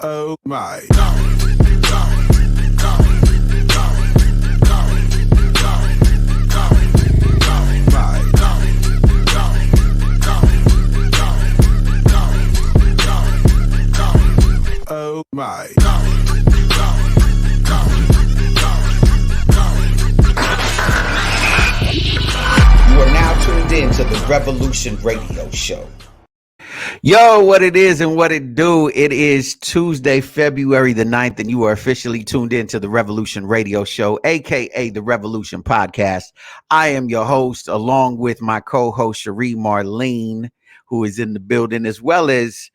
Oh my. Oh my. You are now tuned in to the Revolution Radio Show. Yo, what it is and what it do. It is Tuesday, February the 9th, and you are officially tuned in to the Revolution Radio Show, aka the Revolution Podcast. I am your host, along with my co-host, Cherie Marlene, who is in the building, as well as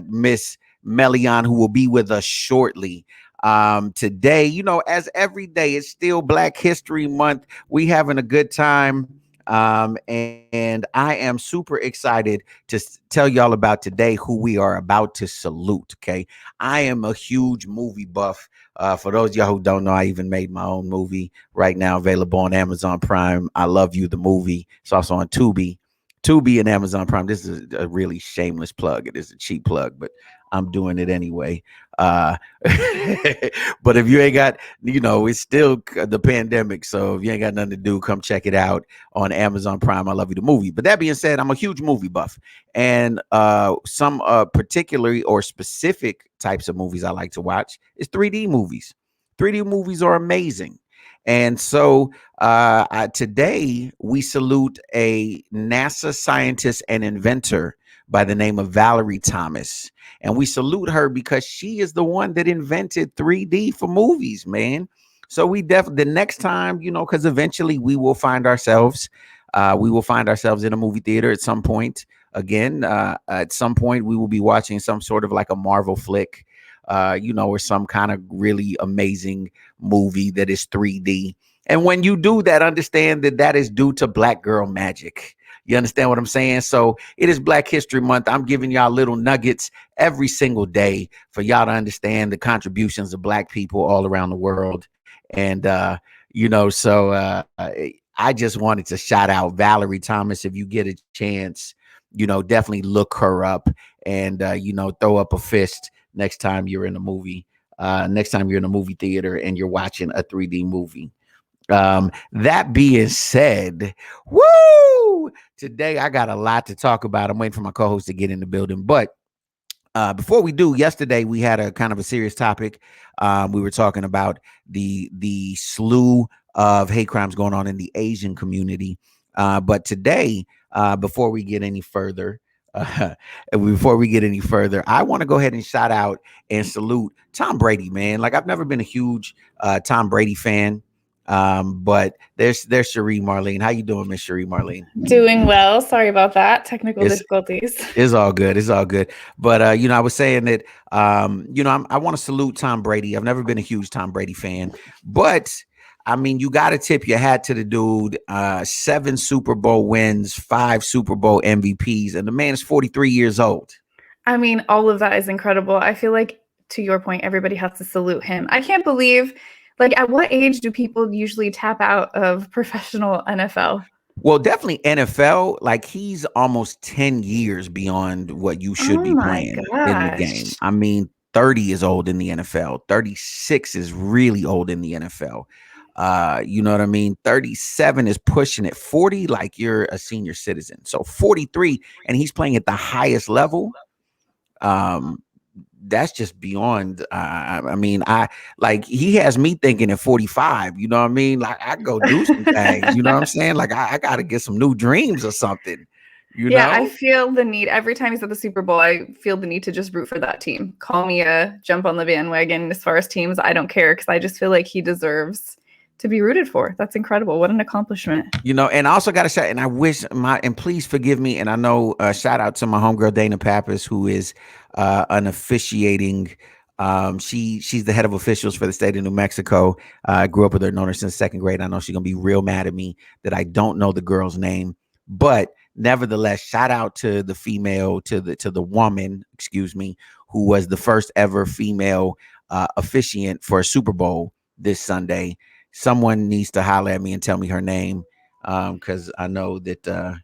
Miss Melion, who will be with us shortly. Today, as every day, it's still Black History Month. We having a good time. And I am super excited to tell y'all about today who we are about to salute. Okay. I am a huge movie buff. For those of y'all who don't know, I even made my own movie right now available on Amazon Prime. I Love You, the movie. It's also on Tubi and Amazon Prime. This is a really shameless plug. It is a cheap plug, but I'm doing it anyway. But if you ain't got, it's still the pandemic. So if you ain't got nothing to do, come check it out on Amazon Prime. I Love You, the movie. But that being said, I'm a huge movie buff, and some particularly or specific types of movies I like to watch is 3D movies. 3D movies are amazing. And so today we salute a NASA scientist and inventor by the name of Valerie Thomas. And we salute her because she is the one that invented 3D for movies, man. So we definitely, the next time, because eventually we will find ourselves in a movie theater at some point. Again, at some point we will be watching some sort of like a Marvel flick, or some kind of really amazing movie that is 3D. And when you do that, understand that that is due to Black girl magic. You understand what I'm saying? So it is Black History Month. I'm giving y'all little nuggets every single day for y'all to understand the contributions of Black people all around the world. And, I just wanted to shout out Valerie Thomas. If you get a chance, definitely look her up and, throw up a fist next time you're in a movie, next time you're in a movie theater and you're watching a 3D movie. That being said, woo! Today I got a lot to talk about. I'm waiting for my co-host to get in the building. But before we do, yesterday we had a kind of a serious topic. We were talking about the slew of hate crimes going on in the Asian community. But today, before we get any further, I want to go ahead and shout out and salute Tom Brady, man. Like, I've never been a huge Tom Brady fan. But there's Cherie Marlene. How you doing, Miss Cherie Marlene? Doing well. Sorry about that. Technical difficulties. It's all good. It's all good. But I was saying that I want to salute Tom Brady. I've never been a huge Tom Brady fan, but I mean, you got to tip your hat to the dude. 7 Super Bowl wins, 5 Super Bowl MVPs, and the man is 43 years old. I mean, all of that is incredible. I feel like, to your point, everybody has to salute him. I can't believe, like, at what age do people usually tap out of professional NFL? Well, definitely NFL. Like, he's almost 10 years beyond what you should be playing in the game. I mean, 30 is old in the NFL. 36 is really old in the NFL. You know what I mean? 37 is pushing it. 40, like, you're a senior citizen. So 43, and he's playing at the highest level. That's just beyond. I mean, he has me thinking at 45. You know what I mean? Like, I go do some things. You know what I'm saying? Like, I got to get some new dreams or something. You know? I feel the need every time he's at the Super Bowl. I feel the need to just root for that team. Call me a jump on the bandwagon. As far as teams, I don't care, because I just feel like he deserves to be rooted for. That's incredible. What an accomplishment. And I also got to shout, and I wish and please forgive me. And I know, shout out to my homegirl, Dana Pappas, who is an officiating. She's the head of officials for the state of New Mexico. I grew up with her, known her since 2nd grade. I know she's going to be real mad at me that I don't know the girl's name, but nevertheless, shout out to the female, to the woman, who was the first ever female officiant for a Super Bowl this Sunday. Someone needs to holler at me and tell me her name, because I know that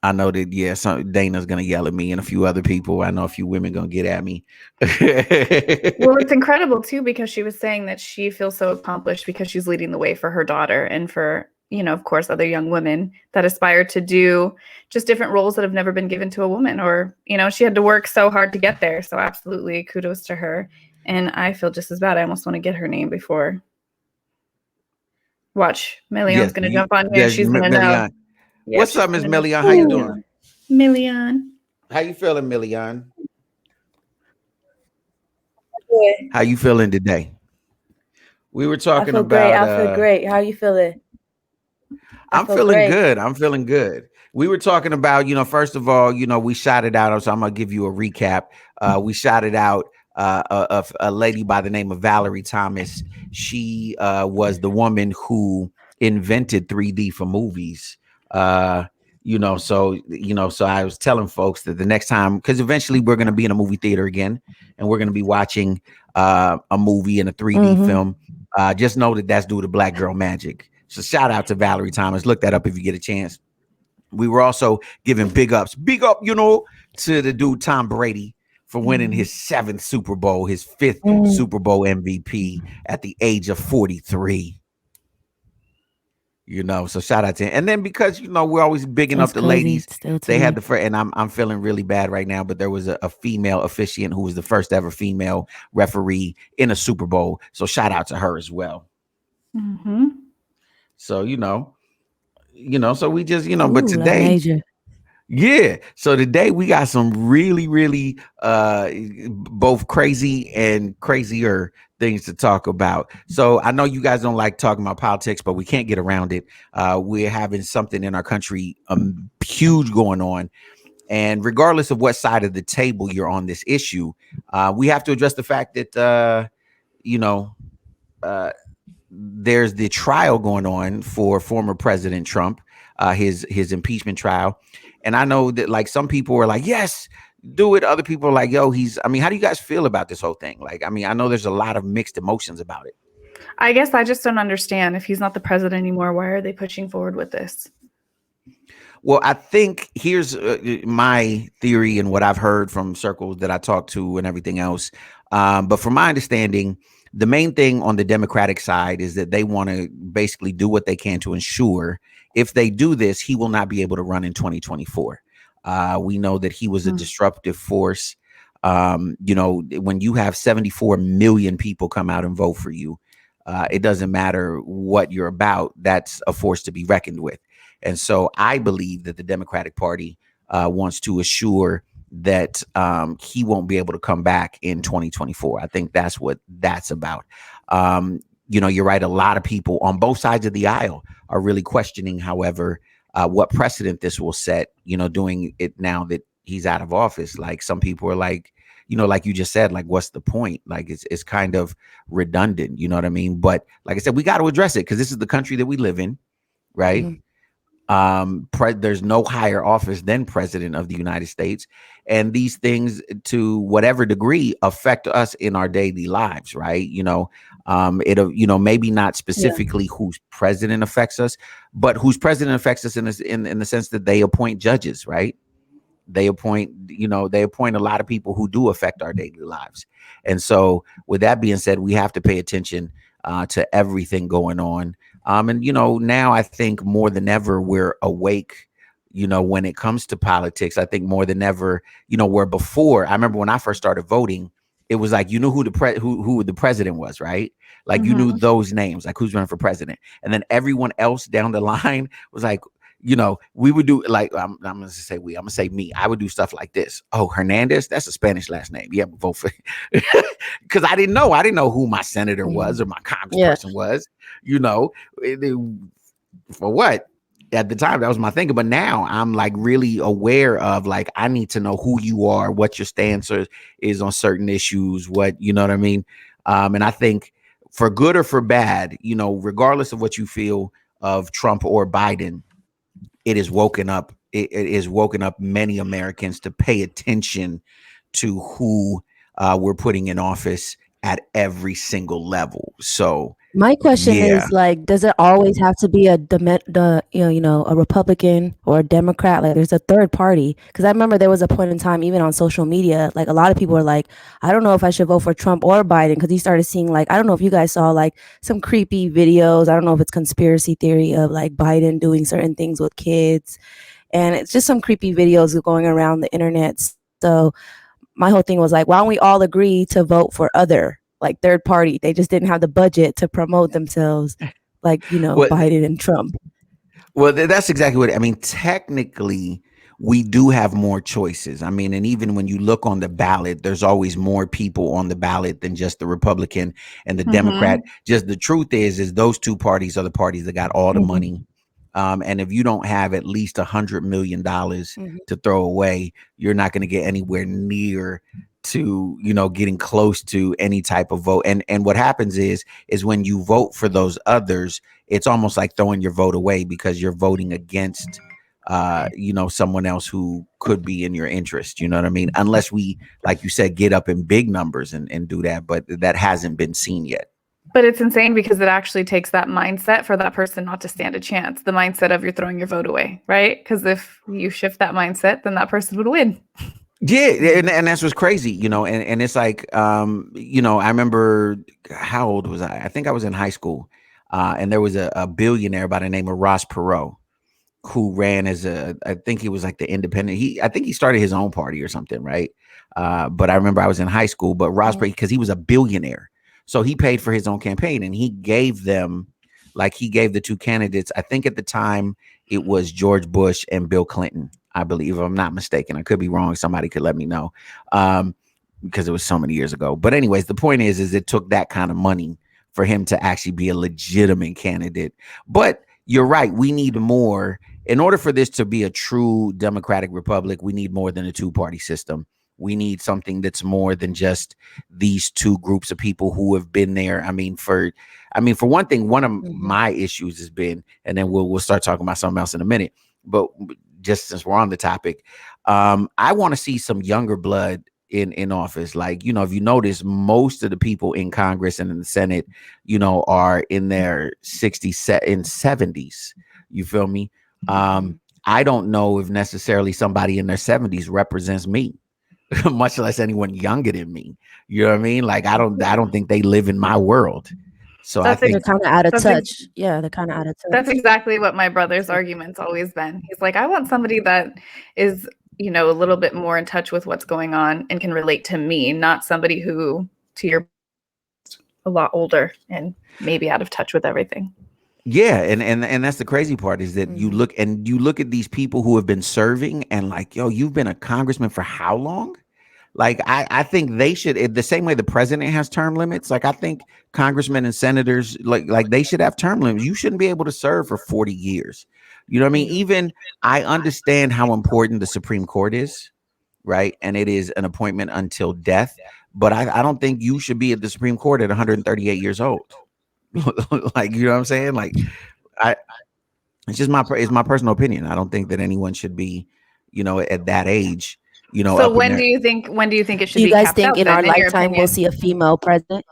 I know that, yeah, Dana's gonna yell at me and a few other people. I know a few women gonna get at me. Well, it's incredible too, because she was saying that she feels so accomplished because she's leading the way for her daughter and for, of course, other young women that aspire to do just different roles that have never been given to a woman, or, she had to work so hard to get there. So absolutely kudos to her. And I feel just as bad. I almost want to get her name before. Watch, Million's going to jump on here. Yes, She's going to know. Million. Yeah, what's up, Miss Million? How you doing? Million. How you feeling, Million? Good. How you feeling today? We were talking I feel about. Great. I feel great. How you feeling? I'm feeling good. I'm feeling good. We were talking about, first of all, we shouted out. So I'm gonna give you a recap. We shouted out a lady by the name of Valerie Thomas. She was the woman who invented 3D for movies. So I was telling folks that the next time, because eventually we're going to be in a movie theater again, and we're going to be watching a movie in a 3D film. Just know that that's due to Black Girl Magic. So shout out to Valerie Thomas. Look that up if you get a chance. We were also giving big up, to the dude Tom Brady for winning his 7th Super Bowl, his 5th Super Bowl MVP at the age of 43. So shout out to him. And then because we're always bigging up the ladies, they had and I'm feeling really bad right now, but there was a female officiant who was the first ever female referee in a Super Bowl. So shout out to her as well. So so we just but today, so today we got some really, really both crazy and crazier things to talk about. So I know you guys don't like talking about politics, but we can't get around it. We're having something in our country huge going on. And regardless of what side of the table you're on this issue, we have to address the fact that, there's the trial going on for former President Trump, his impeachment trial. And I know that like some people are like, yes, do it. Other people are like, yo, how do you guys feel about this whole thing? Like, I know there's a lot of mixed emotions about it. I guess I just don't understand. If he's not the president anymore, why are they pushing forward with this? Well, I think here's my theory and what I've heard from circles that I talk to and everything else. But from my understanding, the main thing on the Democratic side is that they want to basically do what they can to ensure if they do this, he will not be able to run in 2024. We know that he was a disruptive force. When you have 74 million people come out and vote for you, it doesn't matter what you're about. That's a force to be reckoned with. And so I believe that the Democratic Party wants to assure that he won't be able to come back in 2024. I think that's what that's about. You're right. A lot of people on both sides of the aisle are really questioning, however, what precedent this will set, doing it now that he's out of office. Like some people are like, like you just said, like, what's the point? Like, it's kind of redundant, you know what I mean? But like I said, we got to address it because this is the country that we live in, right? There's no higher office than president of the United States. And these things, to whatever degree, affect us in our daily lives, right? It'll, maybe not specifically whose president affects us, but whose president affects us in the sense that they appoint judges, right? They appoint a lot of people who do affect our daily lives. And so with that being said, we have to pay attention to everything going on. And now I think more than ever, we're awake, when it comes to politics. I think more than ever, where before, I remember when I first started voting, it was like, you knew who the president was, right? Like you knew those names, like who's running for president. And then everyone else down the line was like, we would do like, I'm going to say I'm going to say me. I would do stuff like this. Oh, Hernandez, that's a Spanish last name. Yeah, vote for because I didn't know who my senator was or my congressperson was, for what? At the time, that was my thinking. But now I'm like really aware of like, I need to know who you are, what your stance is on certain issues, what, you know what I mean? And I think for good or for bad, regardless of what you feel of Trump or Biden, it is woken up many Americans to pay attention to who we're putting in office at every single level. So My question Yeah. is like, does it always have to be a Republican or a Democrat? Like, there's a third party. Because I remember there was a point in time, even on social media, like a lot of people were like, I don't know if I should vote for Trump or Biden, because he started seeing like, I don't know if you guys saw like some creepy videos. I don't know if it's conspiracy theory of like Biden doing certain things with kids, and it's just some creepy videos going around the internet. So my whole thing was like, why don't we all agree to vote for other like third party? They just didn't have the budget to promote themselves like, Well, Biden and Trump. Well, that's exactly what I mean. Technically, we do have more choices. I mean, and even when you look on the ballot, there's always more people on the ballot than just the Republican and the Democrat. Just the truth is those two parties are the parties that got all the money. And if you don't have at least $100 million to throw away, you're not going to get anywhere near to, getting close to any type of vote. And what happens is when you vote for those others, it's almost like throwing your vote away because you're voting against someone else who could be in your interest. You know what I mean? Unless we, like you said, get up in big numbers and do that, but that hasn't been seen yet. But it's insane because it actually takes that mindset for that person not to stand a chance. The mindset of you're throwing your vote away, right? Because if you shift that mindset, then that person would win. Yeah, and that's what's crazy, and it's like, I remember, how old was I? I think I was in high school, and there was a billionaire by the name of Ross Perot who ran as I think he was like the independent. I think he started his own party or something, right? But I remember I was in high school, but Ross Perot, because he was a billionaire, so he paid for his own campaign, and he gave the two candidates, I think at the time it was George Bush and Bill Clinton, I believe, if I'm not mistaken. I could be wrong. Somebody could let me know, because it was so many years ago. But anyways, the point is it took that kind of money for him to actually be a legitimate candidate. But you're right. We need more. In order for this to be a true democratic republic, we need more than a two-party system. We need something that's more than just these two groups of people who have been there. I mean, for one thing, one of my issues has been, and then we'll start talking about something else in a minute, but just since we're on the topic, I want to see some younger blood in office. Like, if you notice, most of the people in Congress and in the Senate, are in their 60s and 70s. You feel me? I don't know if necessarily somebody in their 70s represents me, much less anyone younger than me. You know what I mean? Like, I don't think they live in my world. So I think they're kind of out of touch. Yeah, they're kind of out of touch. That's exactly what my brother's argument's always been. He's like, I want somebody that is, a little bit more in touch with what's going on and can relate to me, not somebody who, to your, a lot older and maybe out of touch with everything. Yeah, and that's the crazy part, is that you look at these people who have been serving, and like, yo, you've been a congressman for how long? Like, I think they should, the same way the president has term limits. Like, I think congressmen and senators, like they should have term limits. You shouldn't be able to serve for 40 years. You know what I mean? Even I understand how important the Supreme Court is, right? And it is an appointment until death. But I don't think you should be at the Supreme Court at 138 years old. Like, you know what I'm saying? Like, it's just my personal opinion. I don't think that anyone should be, at that age. So when do you think it should be? Do you guys think in our lifetime we'll see a female president?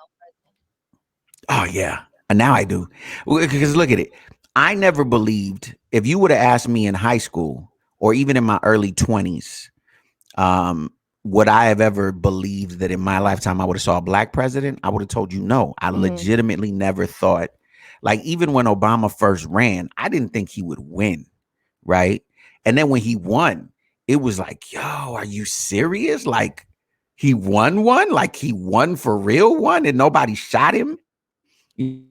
Oh yeah, and now I do, because look at it. I never believed, if you would have asked me in high school or even in my early 20s, would I have ever believed that in my lifetime I would have saw a black president? I would have told you no. I legitimately never thought. Like, even when Obama first ran, I didn't think he would win, right? And then when he won, it was like, yo, are you serious? Like, he won one? Like, he won for real one and nobody shot him? You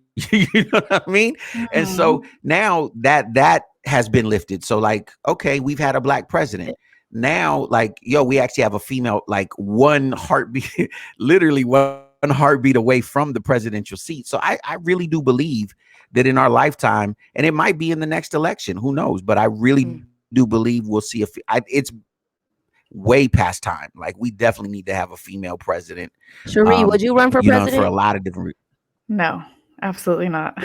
know what I mean? And so now that has been lifted. So like, okay, we've had a black president. Now, like, yo, we actually have a female, like, one heartbeat, literally one heartbeat away from the presidential seat. So I really do believe that in our lifetime, and it might be in the next election, who knows? But I really do believe we'll see it's way past time. Like, we definitely need to have a female president. Cherie, would you run for president? For a lot of different reasons. No, absolutely not.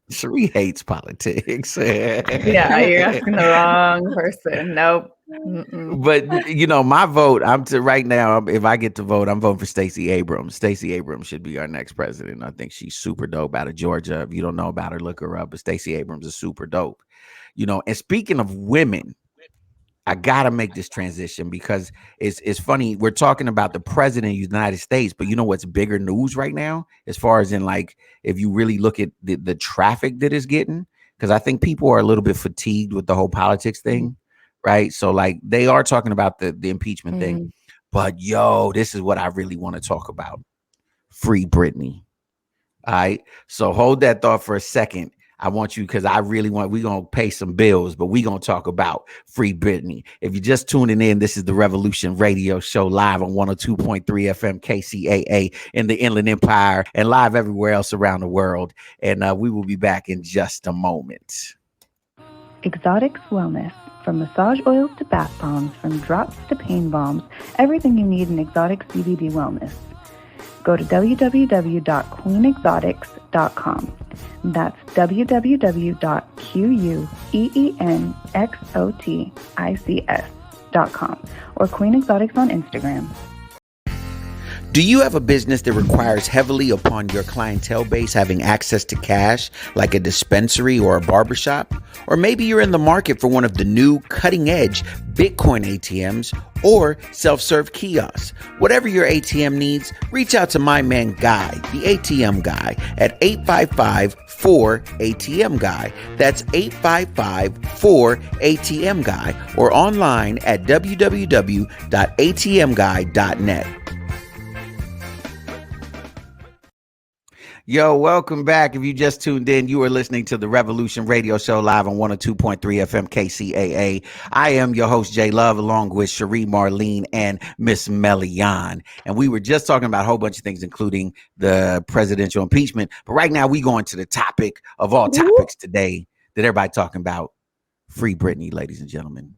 Cherie hates politics. Yeah, you're asking the wrong person. Nope. But my vote, I'm to right now. If I get to vote, I'm voting for Stacey Abrams. Stacey Abrams should be our next president. I think she's super dope out of Georgia. If you don't know about her, look her up. But Stacey Abrams is super dope. And speaking of women, I gotta make this transition because it's funny. We're talking about the president of the United States, but you know what's bigger news right now, as far as in like if you really look at the traffic that is getting, because I think people are a little bit fatigued with the whole politics thing, right? So like they are talking about the impeachment thing, but this is what I really want to talk about. Free Brittany. All right. So hold that thought for a second. I want you, because I really we're going to pay some bills, but we're going to talk about Free Brittany. If you're just tuning in, this is the Revolution Radio Show live on 102.3 FM KCAA in the Inland Empire and live everywhere else around the world. And we will be back in just a moment. Exotics Wellness. From massage oils to bath bombs, from drops to pain bombs, everything you need in exotic CBD wellness. Go to www.queenexotics.com. That's www.queenexotics.com or Queen Exotics on Instagram. Do you have a business that requires heavily upon your clientele base having access to cash, like a dispensary or a barbershop? Or maybe you're in the market for one of the new cutting-edge Bitcoin ATMs or self-serve kiosks. Whatever your ATM needs, reach out to my man Guy, the ATM Guy, at 855-4ATM-GUY. That's 855-4ATM-GUY or online at www.atmguy.net. Yo, welcome back. If you just tuned in, you are listening to the Revolution Radio Show live on 102.3 FM KCAA. I am your host, J Love, along with Cherie Marlene and Miss Melian. And we were just talking about a whole bunch of things, including the presidential impeachment. But right now, we going to the topic of all topics today that everybody talking about. Free Brittany, ladies and gentlemen.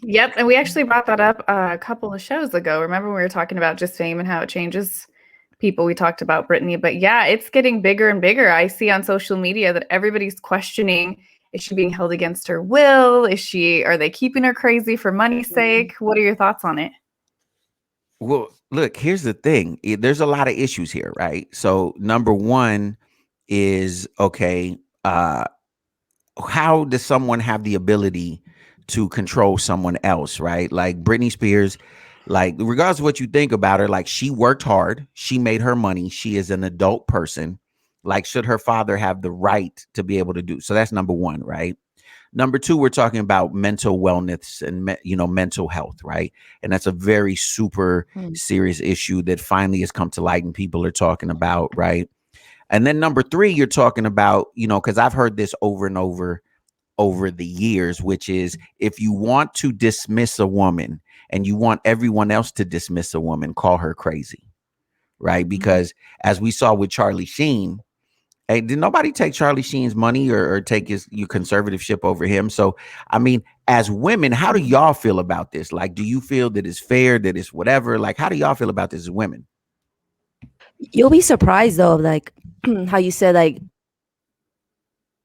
Yep. And we actually brought that up a couple of shows ago. Remember, we were talking about just fame and how it changes people. We talked about Brittany, but yeah, it's getting bigger and bigger. I see on social media that everybody's questioning, is she being held against her will? Are they keeping her crazy for money's sake? What are your thoughts on it? Well, look, here's the thing. There's a lot of issues here, right? So number one is, okay, how does someone have the ability to control someone else, right? Like Britney Spears, like regardless of what you think about her, like she worked hard, she made her money, she is an adult person. Like, should her father have the right to be able to do? So that's number one, right? Number two, we're talking about mental wellness and mental health, right? And that's a very super serious issue that finally has come to light and people are talking about, right? And then number three, you're talking about, because I've heard this over and over the years, which is if you want to dismiss a woman and you want everyone else to dismiss a woman, call her crazy, right? Because as we saw with Charlie Sheen, hey, did nobody take Charlie Sheen's money or take your conservativeship over him? So, I mean, as women, how do y'all feel about this? Like, do you feel that it's fair, that it's whatever? Like, how do y'all feel about this as women? You'll be surprised though, like how you said, like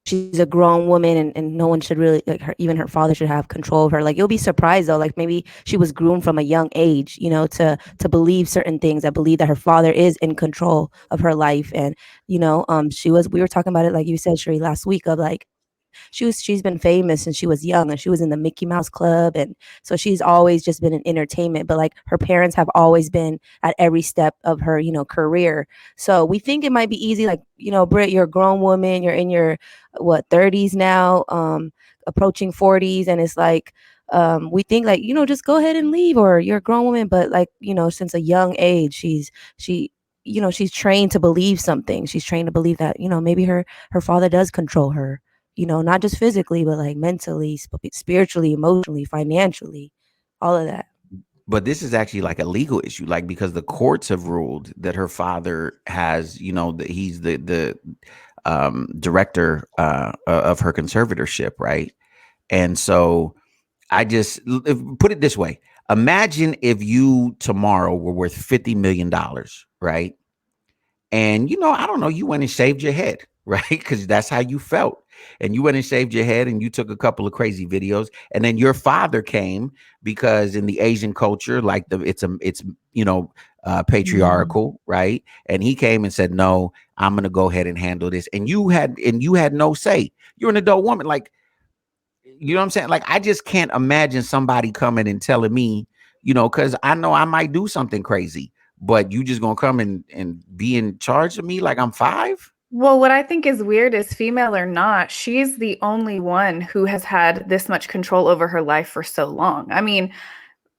she's a grown woman and no one should really, like even her father should have control of her. Like you'll be surprised though, like maybe she was groomed from a young age, to believe certain things. I believe that her father is in control of her life. And, we were talking about it, like you said, Sheree, last week, of like, she's been famous since she was young, and she was in the Mickey Mouse Club, and so she's always just been in entertainment, but like her parents have always been at every step of her career. So we think it might be easy, like, Britt, you're a grown woman, you're in your 30s now, approaching 40s, and it's like we think like, just go ahead and leave, or you're a grown woman, but like, since a young age she's trained to believe something. She's trained to believe that maybe her father does control her, not just physically, but like mentally, spiritually, emotionally, financially, all of that. But this is actually like a legal issue, like because the courts have ruled that her father has, that he's the director of her conservatorship, right? And so I just put it this way. Imagine if you tomorrow were worth $50 million, right? And, I don't know, you went and shaved your head, right? Because that's how you felt. And you went and shaved your head and you took a couple of crazy videos. And then your father came because in the Asian culture, like it's patriarchal, right? And he came and said, no, I'm gonna go ahead and handle this. And you had no say. You're an adult woman. Like, you know what I'm saying? Like, I just can't imagine somebody coming and telling me, because I know I might do something crazy, but you just gonna come and be in charge of me like I'm 5? Well, what I think is weird is, female or not, she's the only one who has had this much control over her life for so long. I mean,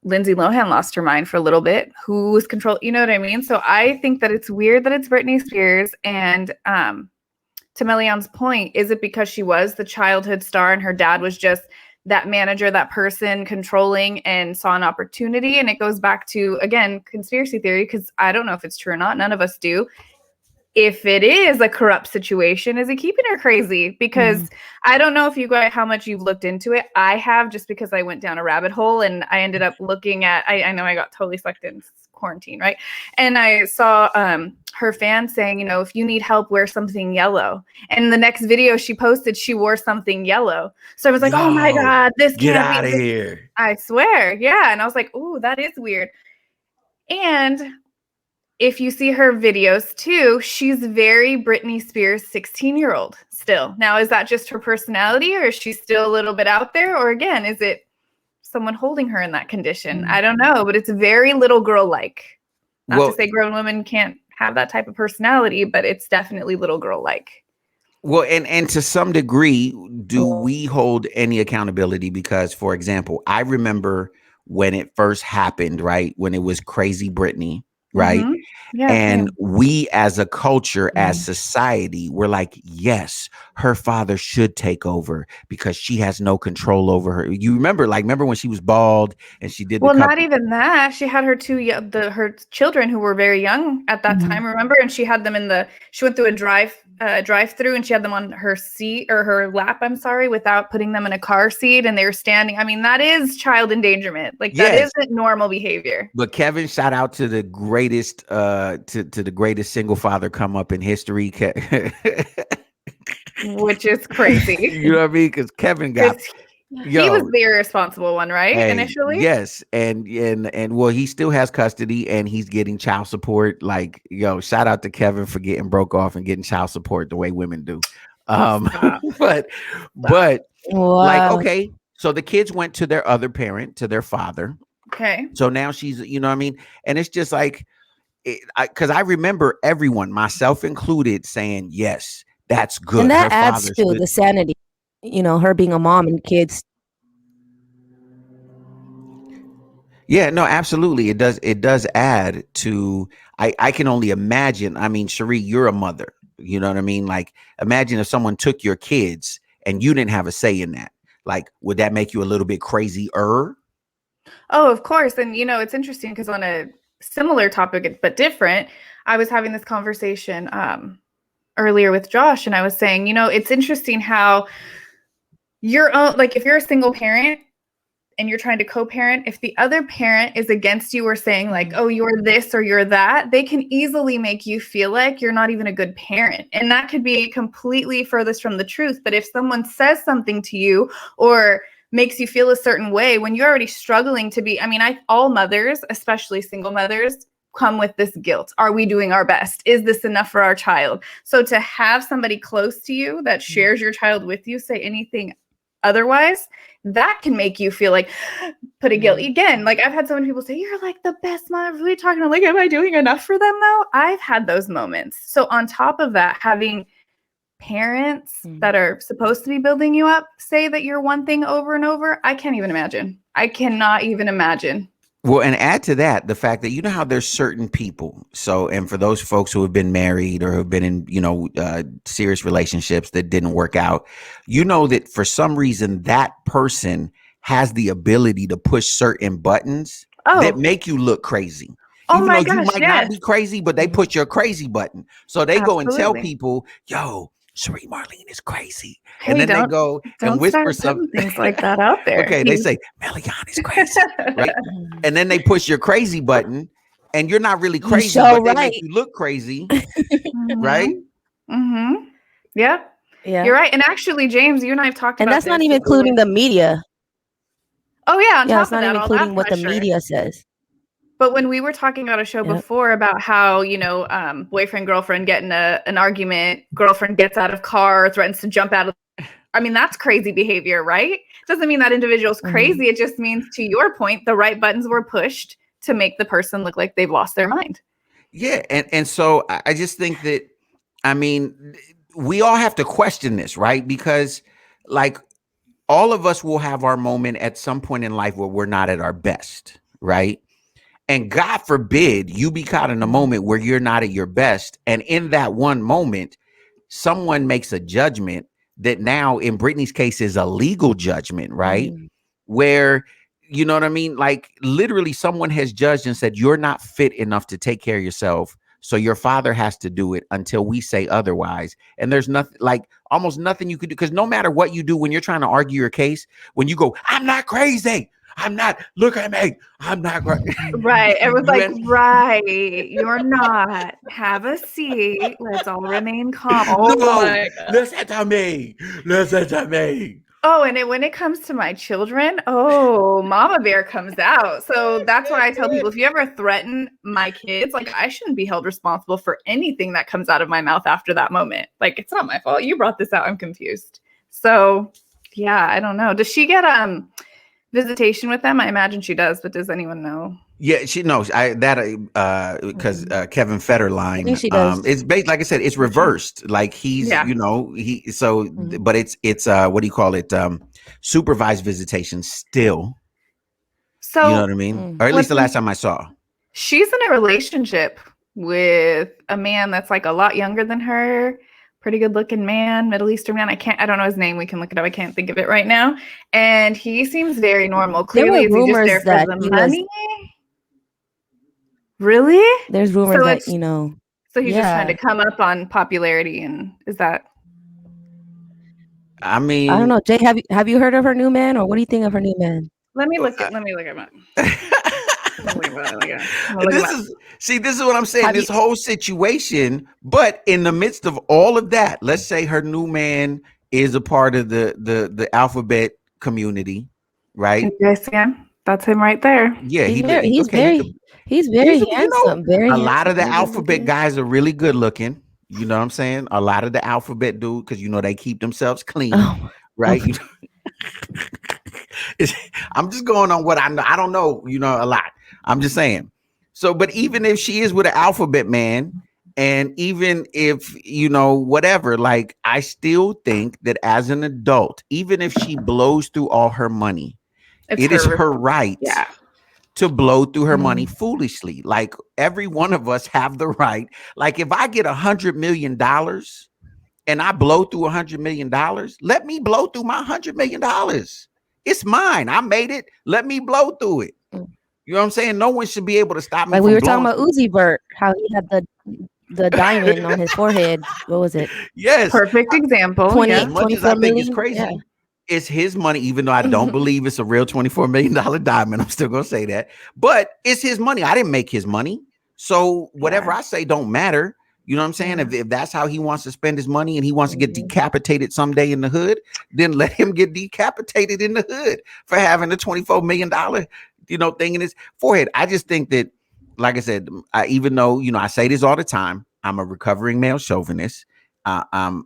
Lindsay Lohan lost her mind for a little bit. Who was control? You know what I mean? So I think that it's weird that it's Britney Spears. And to Melian's point, is it because she was the childhood star and her dad was just that manager, that person controlling and saw an opportunity? And it goes back to, again, conspiracy theory, because I don't know if it's true or not. None of us do. If it is a corrupt situation, is he keeping her crazy? Because I don't know if you guys, how much you've looked into it. I have, just because I went down a rabbit hole and I ended up looking at, I know I got totally sucked in quarantine, right? And I saw her fans saying, if you need help, wear something yellow. And the next video she posted, she wore something yellow. So I was like, oh my God, this get can't out be of here. I swear. Yeah. And I was like, ooh, that is weird. And if you see her videos too, she's very Britney Spears 16-year-old still. Now, is that just her personality, or is she still a little bit out there? Or again, is it someone holding her in that condition? I don't know, but it's very little girl-like. Not to say grown women can't have that type of personality, but it's definitely little girl-like. Well, and to some degree, do we hold any accountability? Because, for example, I remember when it first happened, right? When it was Crazy Britney, right? Yeah, and we as a culture, as society, we're like, yes, her father should take over because she has no control over her. You remember when she was bald and she did not even that. She had her her children who were very young at that time, remember? And she had them she went through a drive-through and she had them on her seat, or her lap, I'm sorry, without putting them in a car seat, and they were standing. I mean, that is child endangerment. Like, that isn't normal behavior. But Kevin, shout out to the greatest to the greatest single father come up in history. Which is crazy. You know what I mean? Because Kevin got he was the irresponsible one, right? Initially. Yes. And well, he still has custody and he's getting child support. Like, shout out to Kevin for getting broke off and getting child support the way women do. But like, okay, so the kids went to their other parent, to their father. Okay. So now she's, you know what I mean? And it's just like, because I remember everyone, myself included, saying, yes, that's good. And that adds to the sanity, her being a mom and kids. Yeah, no, absolutely. It does add to, I can only imagine. I mean, Cherie, you're a mother. You know what I mean? Like, imagine if someone took your kids and you didn't have a say in that. Like, would that make you a little bit crazier? Oh, of course. And, it's interesting because on a similar topic, but different, I was having this conversation earlier with Josh, and I was saying, it's interesting how your own, like, if you're a single parent and you're trying to co-parent, if the other parent is against you or saying like, oh, you're this or you're that, they can easily make you feel like you're not even a good parent. And that could be completely furthest from the truth. But if someone says something to you or makes you feel a certain way when you're already struggling to be, all mothers, especially single mothers, come with this guilt. Are we doing our best? Is this enough for our child? So to have somebody close to you that shares your child with you say anything otherwise, that can make you feel like, put a guilt. Again, like, I've had so many people say, you're like the best mom. Really talking to, like, am I doing enough for them though? I've had those moments. So on top of that, having parents that are supposed to be building you up say that you're one thing over and over, I can't even imagine. I cannot even imagine. Well, and add to that the fact that how there's certain people. So, and for those folks who have been married or have been in, serious relationships that didn't work out, that for some reason that person has the ability to push certain buttons that make you look crazy. Even though you might not be crazy, but they push your crazy button. So they go and tell people, yo, Cherie Marlene is crazy. Hey, and then they go and whisper some things like that out there. Okay, they say, Melian is crazy, right? And then they push your crazy button and you're not really crazy, but they make you look crazy, right? Mm-hmm. Yeah. Yeah. You're right. And actually, James, you and I have talked And about that's not this. even including the media. Oh, yeah. On Yeah, top it's of not that, even all that including what the pressure. media says. But when we were talking about a show Yep. before about how, boyfriend, girlfriend get in an argument, girlfriend gets out of car, threatens to jump out of, I mean, that's crazy behavior, right? Doesn't mean that individual's crazy. It just means, to your point, the right buttons were pushed to make the person look like they've lost their mind. Yeah. And so I just think that, I mean, we all have to question this, right? Because like all of us will have our moment at some point in life where we're not at our best, right? And God forbid you be caught in a moment where you're not at your best. And in that one moment, someone makes a judgment that now, in Brittany's case, is a legal judgment, right? Where, you know what I mean? Like literally someone has judged and said, you're not fit enough to take care of yourself. So your father has to do it until we say otherwise. And there's nothing, like almost nothing you could do. Because no matter what you do when you're trying to argue your case, when you go, I'm not crazy, I'm not, look at me, I'm not crazy. Right. Everyone's like, right, you're not. Have a seat. Let's all remain calm. Oh, No, my God. listen to me. Listen to me. Oh, and when it comes to my children, Mama Bear comes out. So that's why I tell people, if you ever threaten my kids, like I shouldn't be held responsible for anything that comes out of my mouth after that moment. Like it's not my fault. You brought this out. I'm confused. So yeah, I don't know. Does she get visitation with them? I imagine she does, but does anyone know? Yeah, she knows. Because Kevin Federline, I think she does. it's based, like I said, it's reversed. Like he's, Yeah. but it's what do you call it? Supervised visitation still. So You know what I mean? Or at least the last time I saw. She's in a relationship with a man that's like a lot younger than her. Pretty good looking man, Middle Eastern man. I don't know his name. We can look it up. I can't think of it right now. And he seems very normal. Clearly, is he just there for the money? Really? There's rumors So that, So he's just trying to come up on popularity, and is that? I mean, I don't know. Jay, have you heard of her new man, or what do you think of her new man? Let me look him up. This is what I'm saying. This whole situation, but in the midst of all of that, let's say her new man is a part of the alphabet community, right? Yes, yeah, that's him right there. Yeah, he's very handsome. A lot of the alphabet guys are really good looking. You know what I'm saying? A lot of the alphabet dude, because they keep themselves clean, right? I'm just going on what I know. I don't know, a lot. I'm just saying. So, but even if she is with an alphabet man, and even if, whatever, like, I still think that as an adult, even if she blows through all her money, it is her right to blow through her money foolishly. Like, every one of us have the right. Like, if I get $100 million and I blow through $100 million, let me blow through my $100 million. It's mine. I made it. Let me blow through it. You know what I'm saying? No one should be able to stop me. Like we were talking about Uzi Vert, how he had the diamond on his forehead. What was it? Yes. Perfect example. 24 million is crazy. Yeah. It's his money, even though I don't believe it's a real $24 million diamond. I'm still going to say that. But it's his money. I didn't make his money. So whatever I say don't matter. You know what I'm saying? If that's how he wants to spend his money and he wants to get decapitated someday in the hood, then let him get decapitated in the hood for having a $24 million, thing in his forehead. I just think that, like I said, even though, I say this all the time, I'm a recovering male chauvinist. I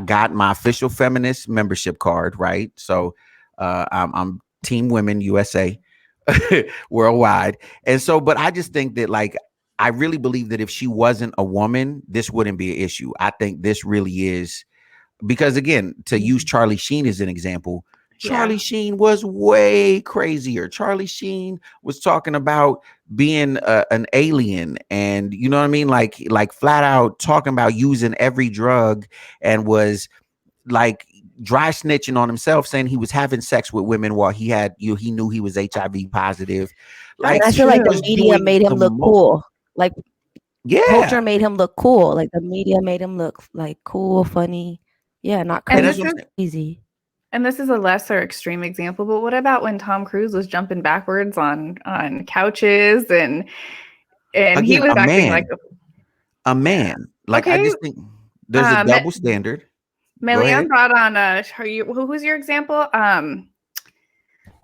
got my official feminist membership card, right? So I'm Team Women USA worldwide. And so, but I just think that, like, I really believe that if she wasn't a woman, this wouldn't be an issue. I think this really is, because again, to use Charlie Sheen as an example, Charlie Sheen was way crazier. Charlie Sheen was talking about being an alien, and you know what I mean? Like flat out talking about using every drug, and was like dry snitching on himself, saying he was having sex with women while he knew he was HIV positive. Like, I feel like the media made him look cool. Like, culture made him look cool. Like, the media made him look like cool, funny. Yeah, not crazy. And this is a lesser extreme example, but what about when Tom Cruise was jumping backwards on couches and again, he was acting like a man? Like, I just think There's a double standard. Go ahead. Melian brought on who's your example?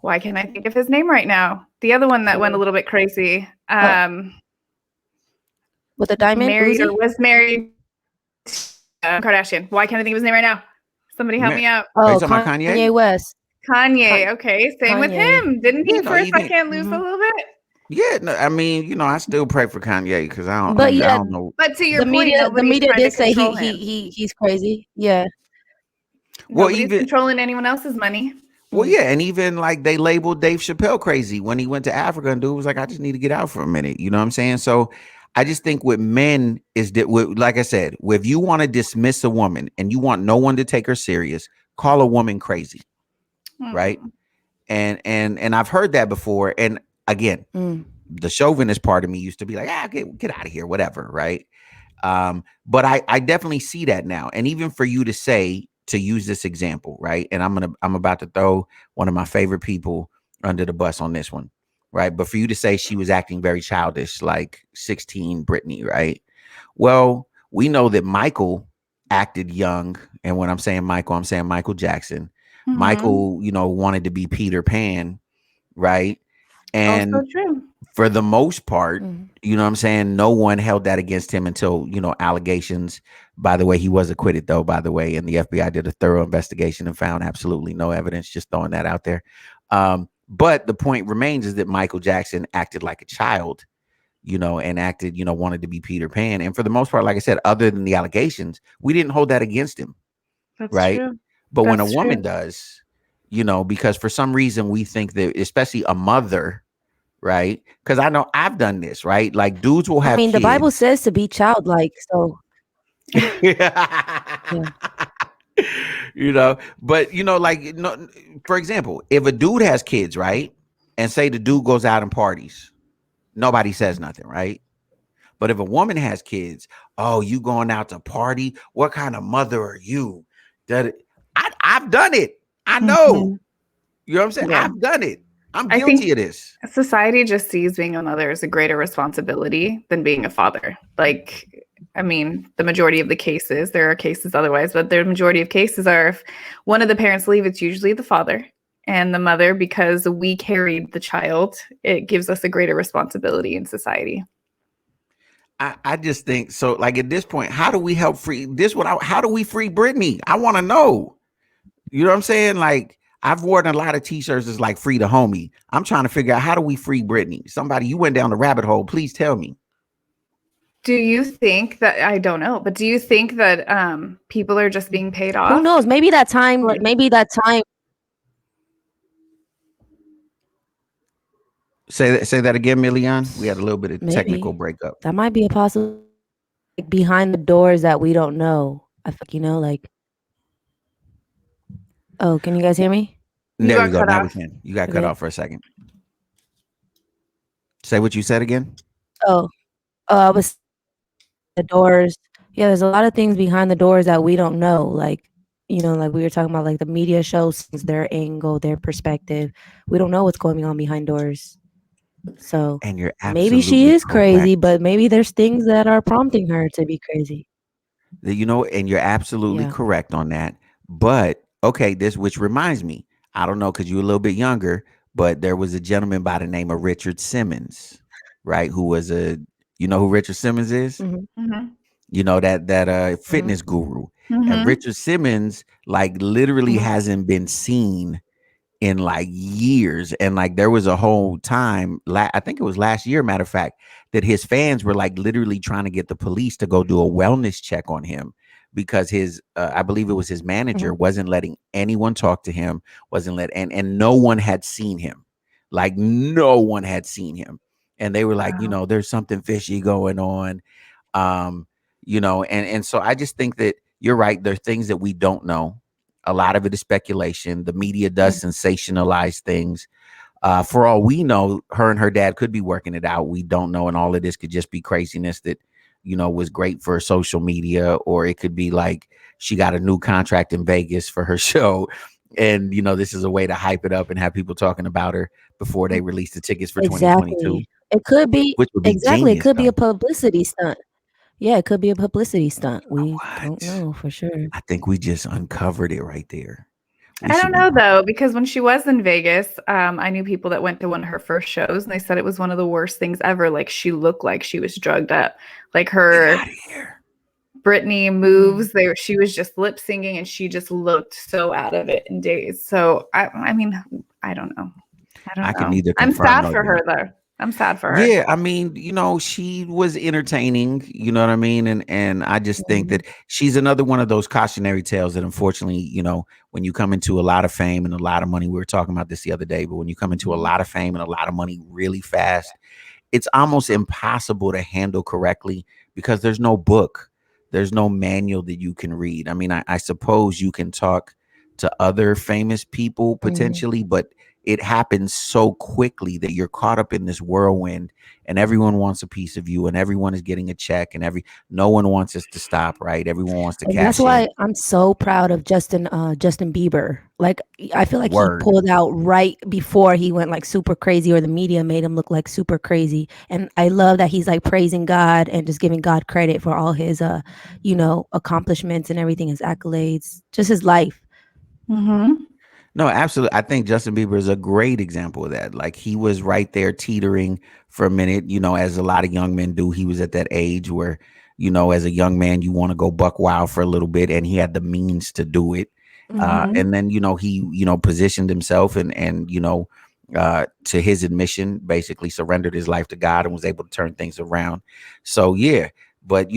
Why can't I think of his name right now? The other one that went a little bit crazy. With a diamond, married Uzi? or was married Kardashian. Why can't I think of his name right now? Somebody help me out. Are you Oh, talking about Kanye? Kanye West. Kanye. Okay, same with Kanye. him. Didn't he Yeah, no, for a even- second lose a little bit? Yeah, no, I mean, you know, I still pray for Kanye because I don't, But I yeah, don't know. But to your the point, media nobody's trying did to say control him. he's crazy. Yeah. Well, Nobody's even controlling anyone else's money. well, yeah, and even like they labeled Dave Chappelle crazy when he went to Africa, and dude was like, "I just need to get out for a minute." You know what I'm saying? So I just think with men is that, like I said, if you want to dismiss a woman and you want no one to take her serious, call a woman crazy, right? And I've heard that before. And again, the chauvinist part of me used to be like, get out of here, whatever, right? But I definitely see that now. And even for you to say, to use this example, right? And I'm about to throw one of my favorite people under the bus on this one, right? But for you to say she was acting very childish, like 16 Brittany, right? Well, we know that Michael acted young. And when I'm saying Michael, I'm saying Michael Jackson. Michael, you know, wanted to be Peter Pan, right? And Also true. for the most part, you know what I'm saying? No one held that against him until, you know, allegations. By the way, he was acquitted, though, by the way. And the FBI did a thorough investigation and found absolutely no evidence, just throwing that out there. But the point remains is that Michael Jackson acted like a child, you know, and acted, you know, wanted to be Peter Pan. And for the most part, like I said, other than the allegations, we didn't hold that against him. That's right. true. But when a That's woman true. does, you know, because for some reason we think that, especially a mother, right? Because I know I've done this, right? Like dudes will have I mean, the Bible kids. says to be childlike. So You know, but you know, like, you know, for example, if a dude has kids, right? And say the dude goes out and parties, nobody says nothing, right? But if a woman has kids, oh, you going out to party? What kind of mother are you? That I've done it. I know. You know what I'm saying? Yeah. I've done it. I'm I guilty think of this. society just sees being a mother as a greater responsibility than being a father. Like, I mean, the majority of the cases, there are cases otherwise, but the majority of cases are if one of the parents leave, it's usually the father and the mother, because we carried the child. It gives us a greater responsibility in society. I just think so. Like at this point, how do we help free this? How do we free Brittany? I want to know. You know what I'm saying? Like I've worn a lot of t-shirts that's like free the homie. I'm trying to figure out how do we free Brittany? Somebody, you went down the rabbit hole. Please tell me. Do you think that, I don't know, but do you think that people are just being paid off? who knows? Maybe that time. Say that again, Milian. We had a little bit of Maybe. technical breakup. That might be a possible, like, behind the doors that we don't know. I think, you know, like. Oh, can you guys hear me? There we go. cut Now we off. can. You got cut Okay. off for a second. Say what you said again. I was the doors. Yeah, there's a lot of things behind the doors that we don't know. Like, you know, like we were talking about, like the media shows their angle, their perspective. We don't know what's going on behind doors. So And you're maybe she absolutely is crazy, correct. but maybe there's things that are prompting her to be crazy. You know, and you're absolutely Yeah. correct on that. But okay, which reminds me, I don't know, because you're a little bit younger, but there was a gentleman by the name of Richard Simmons, right? Who was you know who Richard Simmons is? Mhm. You know, that fitness guru. Mhm. And Richard Simmons, like, literally Mhm. hasn't been seen in like years. And like there was a whole time, I think it was last year, matter of fact, that his fans were like literally trying to get the police to go do a wellness check on him because his I believe it was his manager wasn't letting anyone talk to him, and no one had seen him. Like no one had seen him. And they were like, you know, there's something fishy going on. You know, and so I just think that you're right. There's things that we don't know. A lot of it is speculation. The media does sensationalize things. For all we know, her and her dad could be working it out. We don't know. And all of this could just be craziness that, you know, was great for social media. Or it could be like she got a new contract in Vegas for her show. And, you know, this is a way to hype it up and have people talking about her before they release the tickets for 2022. Exactly. It could be Which would be exactly. It genius, could be though. a publicity stunt. Yeah, it could be a publicity stunt. We don't What? know for sure. I think we just uncovered it right there. We I should don't be. know though, because when she was in Vegas, I knew people that went to one of her first shows and they said it was one of the worst things ever. Like she looked like she was drugged up. Like Get her out of here. Brittany moves, she was just lip singing and she just looked so out of it in days. So I mean, I don't know. I I don't can know. neither I'm confirm sad nor for her deny. though. I'm sad for her. Yeah, I mean, she was entertaining, you know what I mean? And I just think Mhm. that she's another one of those cautionary tales that unfortunately, when you come into a lot of fame and a lot of money, we were talking about this the other day, but when you come into a Mhm. lot of fame and a lot of money really fast, it's almost impossible to handle correctly because there's no book, there's no manual that you can read. I mean, I suppose you can talk to other famous people Mhm. potentially, but it happens so quickly that you're caught up in this whirlwind and everyone wants a piece of you and everyone is getting a check and no one wants us to stop, right? Everyone wants to And that's cash in. why I'm so proud of Justin Bieber. Like I feel like he Word. pulled out right before he went like super crazy or the media made him look like super crazy. And I love that he's like praising God and just giving God credit for all his accomplishments and everything, his accolades, just his life. Mm-hmm. No, absolutely. I think Justin Bieber is a great example of that. Like he was right there teetering for a minute, as a lot of young men do. He was at that age where, as a young man, you want to go buck wild for a little bit, and he had the means to do it. Mhm. And then, he, positioned himself and to his admission, basically surrendered his life to God and was able to turn things around. So, yeah, but,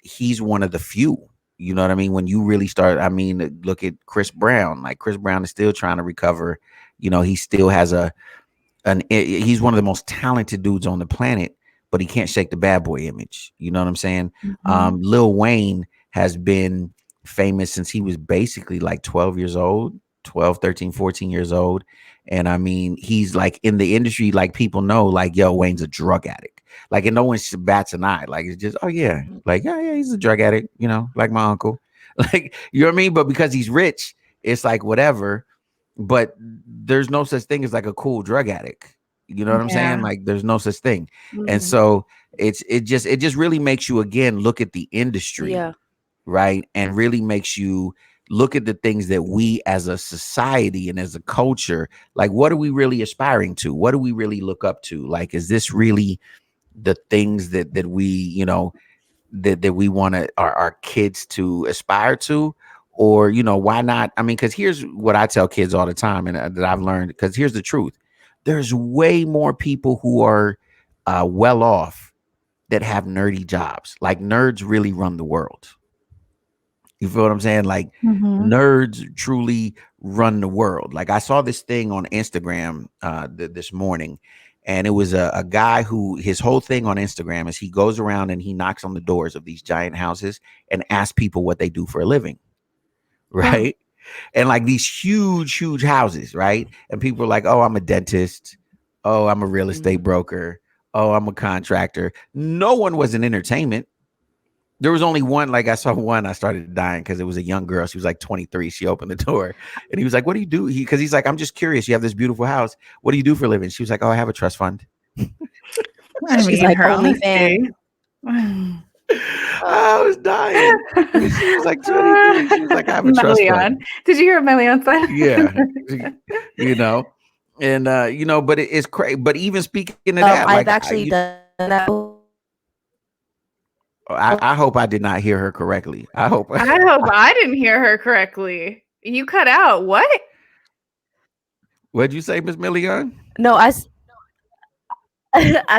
he's one of the few. You know what I mean? When you really start, I mean, look at Chris Brown. Like Chris Brown is still trying to recover. He still has he's one of the most talented dudes on the planet, but he can't shake the bad boy image. You know what I'm saying? Mhm. Lil Wayne has been famous since he was basically like 12 years old, 12, 13, 14 years old. And I mean, he's like in the industry, like people know, like, yo, Wayne's a drug addict. Like, and no one bats an eye. Like, it's just, oh, yeah. Mhm. Like, yeah, he's a drug addict, like my uncle. Like, you know what I mean? But because he's rich, it's like whatever. But there's no such thing as like a cool drug addict. You know what I'm saying? Yeah. Like there's no such thing. And Mhm. so it just really makes you again look at the industry, Yeah. right? And really makes you look at the things that we as a society and as a culture, like what are we really aspiring to? What do we really look up to? Like, is this really the things that we, that we want our kids to aspire to? Or why not? I mean, because here's what I tell kids all the time, and that I've learned, because here's the truth: there's way more people who are well off that have nerdy jobs. Like nerds really run the world. You feel what I'm saying? Like Mm-hmm. nerds truly run the world. Like I saw this thing on Instagram this morning, and it was a guy who his whole thing on Instagram is he goes around and he knocks on the doors of these giant houses and asks people what they do for a living, Huh. right? And like these huge, huge houses, right? And people are like, "Oh, I'm a dentist. Oh, I'm a real estate Mhm. broker. Oh, I'm a contractor." No one was in entertainment. There was only one, like I saw one, I started dying because it was a young girl. She was like 23. She opened the door and he was like, "What do you do?" Because he's like, "I'm just curious. You have this beautiful house. What do you do for a living?" She was like, "Oh, I have a trust fund." I She's mean, like her OnlyFans. honesty. I was dying. She was like 23. She was like, "I have a trust fund." Melian. Did you hear what Melian said? Yeah. You know, and, but it's crazy. But even speaking of that, I've like, actually done that. I hope I did not hear her correctly. I hope. I hope I didn't hear her correctly. You cut out. What? What'd you say, Miss Million? No, I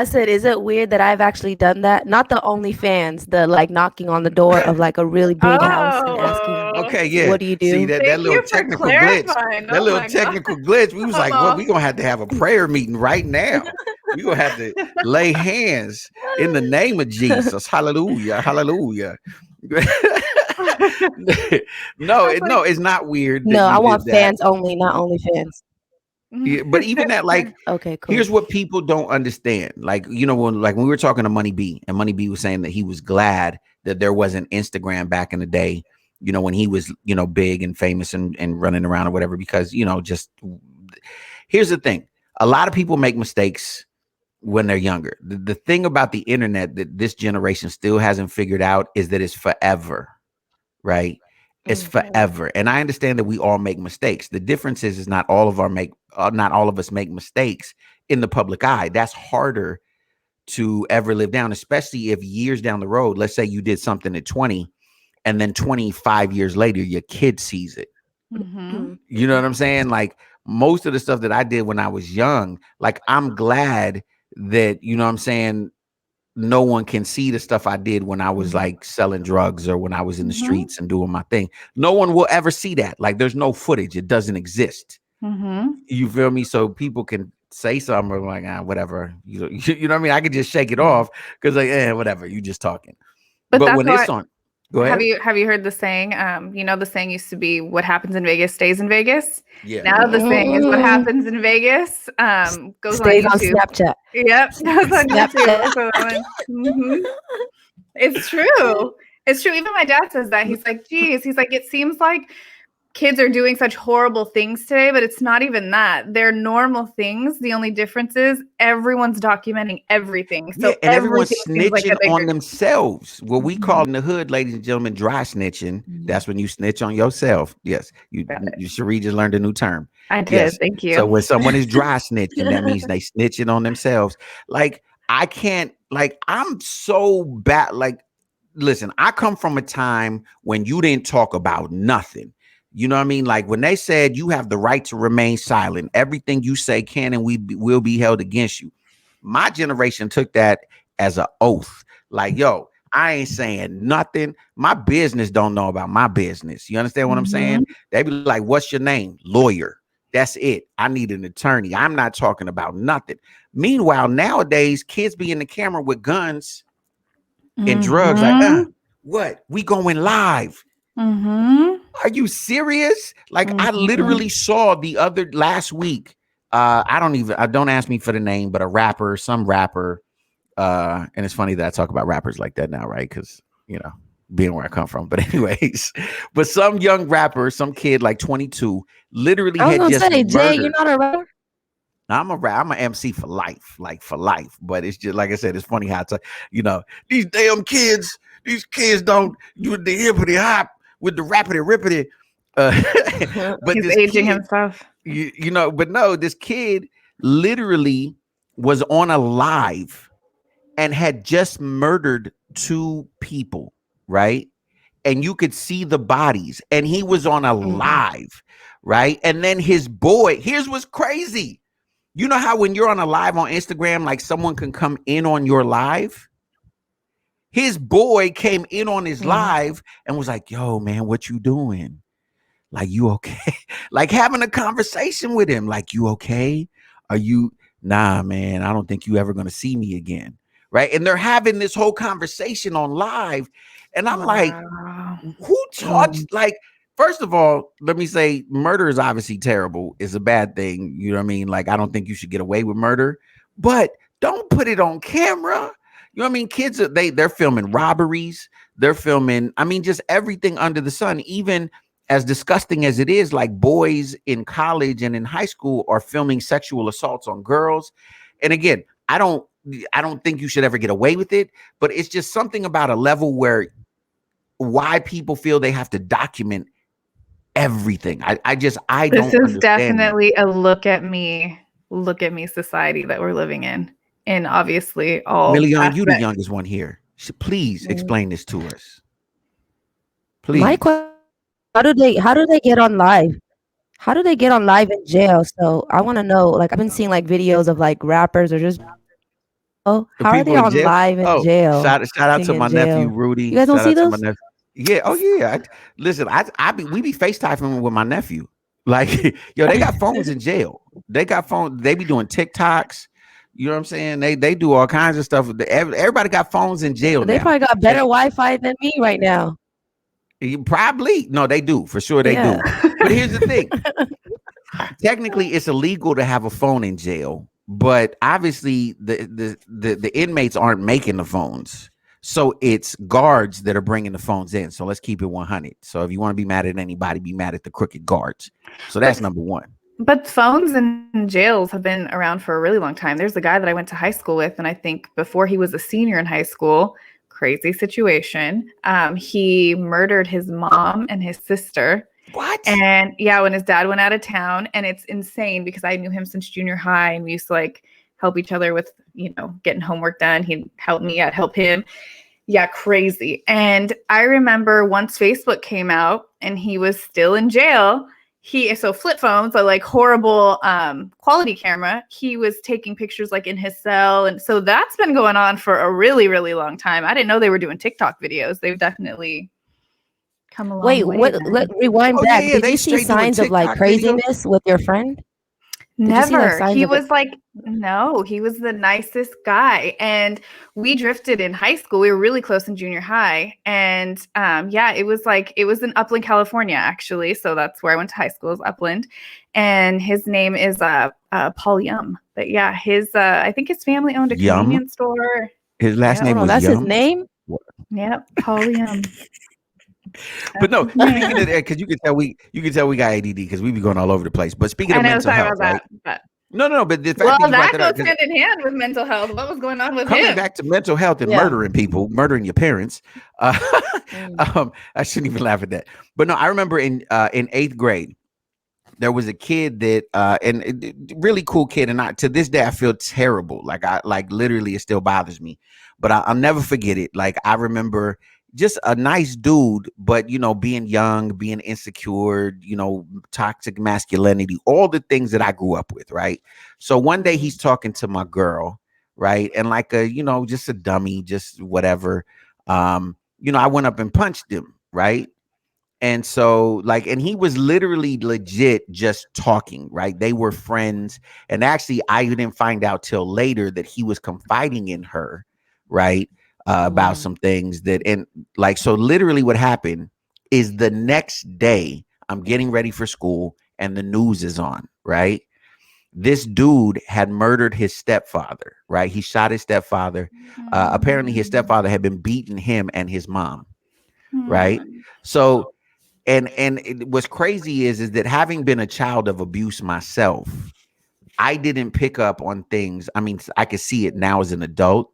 said, is it weird that I've actually done that? Not the OnlyFans, the like knocking on the door of like a really big house and asking, Oh, Okay, yeah. what do you See do? that thank little you for technical glitch. clarifying. That Oh little my God. technical glitch. We was I'm like, "What? all- We gonna have to have a prayer meeting right now. We gonna have to lay hands in the name of Jesus. Hallelujah, hallelujah." No, I was like, it's not weird that No, I you want did that. fans only, not OnlyFans. Yeah, but even that, like, Okay, cool. here's what people don't understand. Like, when we were talking to Money B, and Money B was saying that he was glad that there wasn't Instagram back in the day, when he was, big and famous and running around or whatever, because, just here's the thing. A lot of people make mistakes when they're younger. The thing about the internet that this generation still hasn't figured out is that it's forever, right? It's forever. And I understand that we all make mistakes. The difference is not all of us make mistakes in the public eye. That's harder to ever live down, especially if years down the road, let's say you did something at 20 and then 25 years later, your kid sees it. Mhm. You know what I'm saying? Like most of the stuff that I did when I was young, like I'm glad that, you know what I'm saying, no one can see the stuff I did when I was like selling drugs or when I was in the streets and doing my thing. No one will ever see that. Like there's no footage. It doesn't exist. You feel me? So people can say something or like, whatever. You know what I mean? I could just shake it off because like, whatever. You just talking. But that's when why, it's on, go ahead. have you heard the saying? The saying used to be, "What happens in Vegas stays in Vegas." Yeah. Now the saying is, "What happens in Vegas goes Stays on on YouTube." Snapchat. Yep, goes on Snapchat. YouTube. So it's true. It's true. Even my dad says that. He's like, "Geez," he's like, "It seems like kids are doing such horrible things today, but it's not even that. They're normal things. The only difference is everyone's documenting everything. So and everyone's everything seems like snitching a bigger on themselves. What we call in the hood, ladies and gentlemen, dry snitching. That's when you snitch on yourself. Yes, Cherie just learned a new term. I did. Yes. Thank you. So when someone is dry snitching, that means they snitching on themselves. Like I can't. Like I'm so bad. Like listen, I come from a time when you didn't talk about nothing. You know what I mean? Like when they said you have the right to remain silent, everything you say can and will be held against you. My generation took that as an oath. Like, yo, I ain't saying nothing. My business don't know about my business. You understand what I'm saying? They be like, what's your name? Lawyer. That's it. I need an attorney. I'm not talking about nothing. Meanwhile, nowadays, kids be in the camera with guns and drugs. Like, what? We going live. Are you serious? Like I literally saw last week. Don't ask me for the name, but some rapper. And it's funny that I talk about rappers like that now, right? Because being where I come from. But anyways, but some young rapper, some kid like 22, literally I was had gonna just say, Jay, murdered. you're not a rapper. I'm an MC for life, like for life. But it's just like I said, it's funny how these damn kids, don't do the hippity hop with the rappity rippity. But He's this aging kid, himself. but no, this kid literally was on a live and had just murdered 2 people, right? And you could see the bodies, and he was on a live, right? And then his boy, here's what's crazy. You know how when you're on a live on Instagram, like someone can come in on your live? His boy came in on his live and was like, yo, man, what you doing? Like, you okay? Like having a conversation with him. Like, you okay? Are you? Nah, man, I don't think you ever going to see me again. Right. And they're having this whole conversation on live. And I'm like, who taught? Like, first of all, let me say murder is obviously terrible. It's a bad thing. You know what I mean? Like, I don't think you should get away with murder, but don't put it on camera. You know what I mean? Kids, they're filming robberies. They're filming, I mean, just everything under the sun, even as disgusting as it is, like boys in college and in high school are filming sexual assaults on girls. And again, I don't think you should ever get away with it, but it's just something about a level where why people feel they have to document everything. I don't understand. Definitely a look at me society that we're living in. And obviously all Million, you the youngest one here. Please explain this to us. Please. My question, how do they get on live? How do they get on live in jail? So I want to know, like I've been seeing like videos of like rappers or just how are they on live in jail? Shout out to my nephew Rudy. You guys don't see those? Yeah. Oh yeah. Listen, we be FaceTiming with my nephew. Like, yo, they got phones in jail. They got phones. They be doing TikToks. You know what I'm saying? They do all kinds of stuff. Everybody got phones in jail. They probably got better Wi-Fi than me right now. Probably. No, they do. For sure they do. But here's the thing. Technically, it's illegal to have a phone in jail, but obviously the inmates aren't making the phones. So it's guards that are bringing the phones in. So let's keep it 100. So if you want to be mad at anybody, be mad at the crooked guards. So that's number one. But phones and jails have been around for a really long time. There's a guy that I went to high school with, and I think before he was a senior in high school, crazy situation. He murdered his mom and his sister. What? And yeah, when his dad went out of town, and it's insane because I knew him since junior high, and we used to like help each other with, getting homework done. He'd help me, I'd help him. Yeah, crazy. And I remember once Facebook came out and he was still in jail. So flip phones are like horrible quality camera. He was taking pictures like in his cell. And so that's been going on for a really, really long time. I didn't know they were doing TikTok videos. They've definitely come a long way. Wait, rewind back. Yeah, Did you see signs of like TikTok craziness with your friend? Never. He was no, he was the nicest guy. And we drifted in high school. We were really close in junior high. And it was in Upland, California, actually. So that's where I went to high school, is Upland. And his name is Paul Yum. But yeah, I think his family owned a convenience store. His last name was That's Yum? his name? Yep, Paul Yum. But no, speaking of that, because you can tell we got ADD because we be going all over the place. But speaking of mental health, right? No, but the fact that goes hand in hand with mental health. What was going on with him? Coming back to mental health and murdering people, murdering your parents. I shouldn't even laugh at that. But no, I remember in 8th grade, there was a kid that really cool kid, and to this day I feel terrible. Like literally, it still bothers me. But I'll never forget it. Like I remember. Just a nice dude, but being young, being insecure, toxic masculinity, all the things that I grew up with, right? So one day he's talking to my girl, right? And like just a dummy, just whatever. I went up and punched him, right? And so and he was literally legit just talking, right? They were friends. And actually, I didn't find out till later that he was confiding in her, right? About some things so literally what happened is the next day I'm getting ready for school and the news is on, right? This dude had murdered his stepfather, right? He shot his stepfather. Apparently his stepfather had been beating him and his mom, right? So, and what's crazy is that having been a child of abuse myself, I didn't pick up on things. I mean, I could see it now as an adult,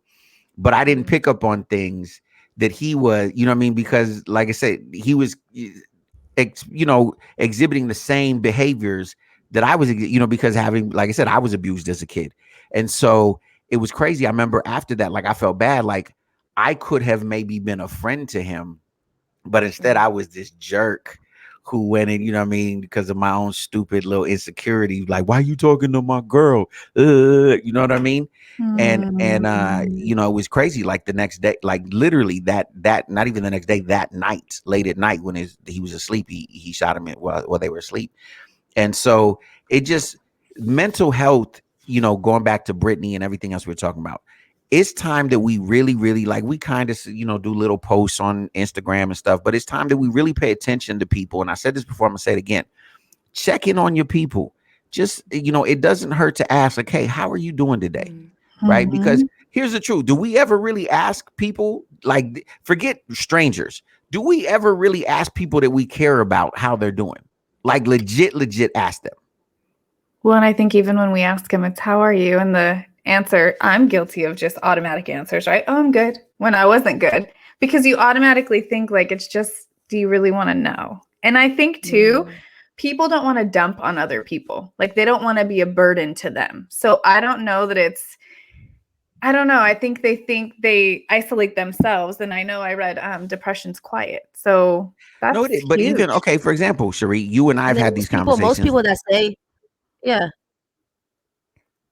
but I didn't pick up on things that he was, because like I said, he was, exhibiting the same behaviors that I was, because like I said, I was abused as a kid. And so it was crazy. I remember after that, I felt bad. Like I could have maybe been a friend to him, but instead I was this jerk who went in, because of my own stupid little insecurity, like, why are you talking to my girl? You know what I mean? And it was crazy. Like the next day, like literally that not even the next day, that night, late at night when he was asleep, he shot him while they were asleep. And so it just mental health, going back to Brittany and everything else we're talking about. It's time that we really, really we kind of, do little posts on Instagram and stuff, but it's time that we really pay attention to people. And I said this before, I'm gonna say it again. Check in on your people. Just, it doesn't hurt to ask like, hey, how are you doing today? Right? Because here's the truth. Do we ever really ask people, forget strangers. Do we ever really ask people that we care about how they're doing? Like legit ask them. Well, and I think even when we ask them, it's how are you? And the answer, I'm guilty of just automatic answers, right? Oh, I'm good, when I wasn't good, because you automatically think it's just, do you really want to know? And I think too, people don't want to dump on other people. They don't want to be a burden to them. So I don't know that I don't know. I think they isolate themselves. And I know I read depression's quiet. So that's huge. But even, okay, for example, Cherie, you and I have had these conversations. Most people that say, yeah.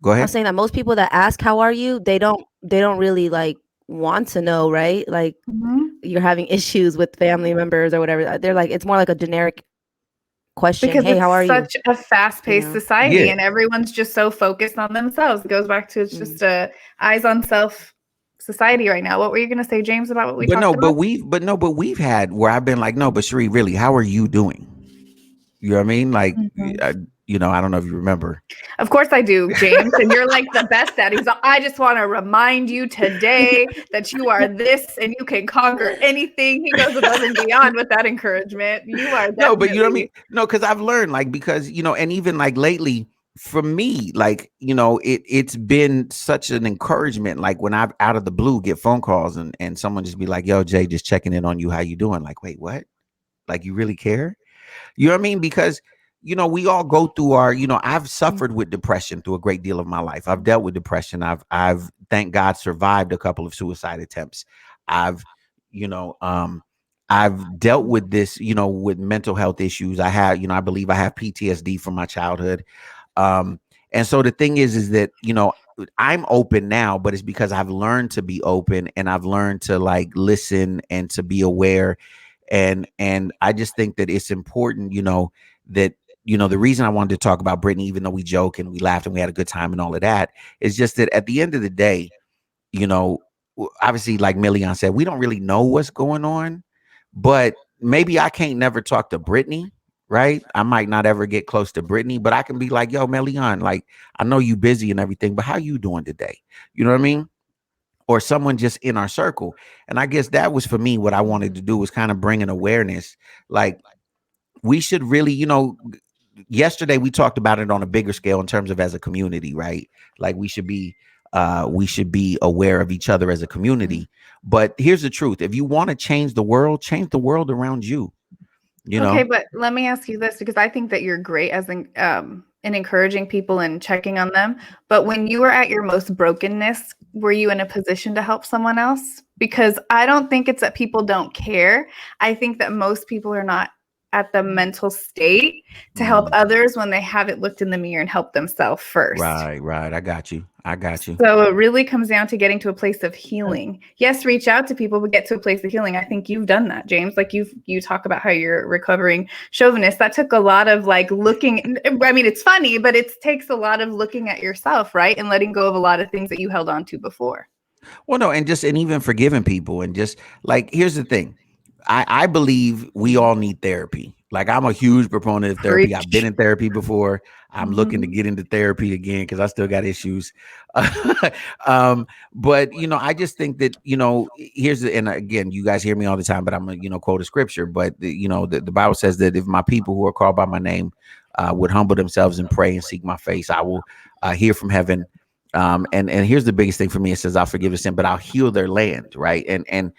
Go ahead. I'm saying that most people that ask, how are you? They don't really want to know, right? You're having issues with family members or whatever. They're it's more like a generic question. Because hey, how are you? It's such a fast-paced society and everyone's just so focused on themselves. It goes back to it's just a eyes on self society right now. What were you going to say, James, about what we talked about? But we've had where I've been no, but Cherie, really, how are you doing? You know what I mean? I don't know if you remember. Of course I do, James. And you're like the best at it. He's like, I just want to remind you today that you are this and you can conquer anything. He goes above and beyond with that encouragement. You are definitely. No, but you know what I mean? No, because I've learned, like, because, and even like lately for me, like, it's been such an encouragement. Like when I've out of the blue get phone calls and someone just be like, yo, Jay, just checking in on you. How you doing? Like, wait, what? Like, you really care? You know what I mean? Because, we all go through I've suffered with depression through a great deal of my life. I've dealt with depression. I've thank God survived a couple of suicide attempts. I've, I've dealt with this, with mental health issues. I have, I believe I have PTSD from my childhood. And so the thing is that, I'm open now, but it's because I've learned to be open and I've learned to like listen and to be aware. And I just think that it's important, that, the reason I wanted to talk about Brittany, even though we joke and we laughed and we had a good time and all of that, is just that at the end of the day, obviously, like Million said, we don't really know what's going on, but maybe I can't never talk to Brittany, right? I might not ever get close to Brittany, but I can be like, yo, Million, like, I know you busy and everything, but how you doing today? You know what I mean? Or someone just in our circle. And I guess that was for me, what I wanted to do was kind of bring an awareness. Like, we should really, yesterday we talked about it on a bigger scale in terms of as a community, right? Like we should be aware of each other as a community. But here's the truth. If you want to change the world around you. Okay, but let me ask you this, because I think that you're great as in encouraging people and checking on them. But when you were at your most brokenness, were you in a position to help someone else? Because I don't think it's that people don't care. I think that most people are not at the mental state to help others when they haven't looked in the mirror and helped themselves first. Right. I got you. So it really comes down to getting to a place of healing. Yes, reach out to people, but get to a place of healing. I think you've done that, James. Like you talk about how you're recovering chauvinist. That took a lot of like looking. I mean, it's funny, but it takes a lot of looking at yourself, right? And letting go of a lot of things that you held on to before. Well, no, and even forgiving people, and just like, here's the thing. I believe we all need therapy. Like, I'm a huge proponent of therapy. I've been in therapy before. I'm looking to get into therapy again because I still got issues. But, I just think that, and again, you guys hear me all the time, but I'm going to quote a scripture. But, the Bible says that if my people who are called by my name would humble themselves and pray and seek my face, I will hear from heaven. And here's the biggest thing for me. It says, I'll forgive the sin, but I'll heal their land. Right. And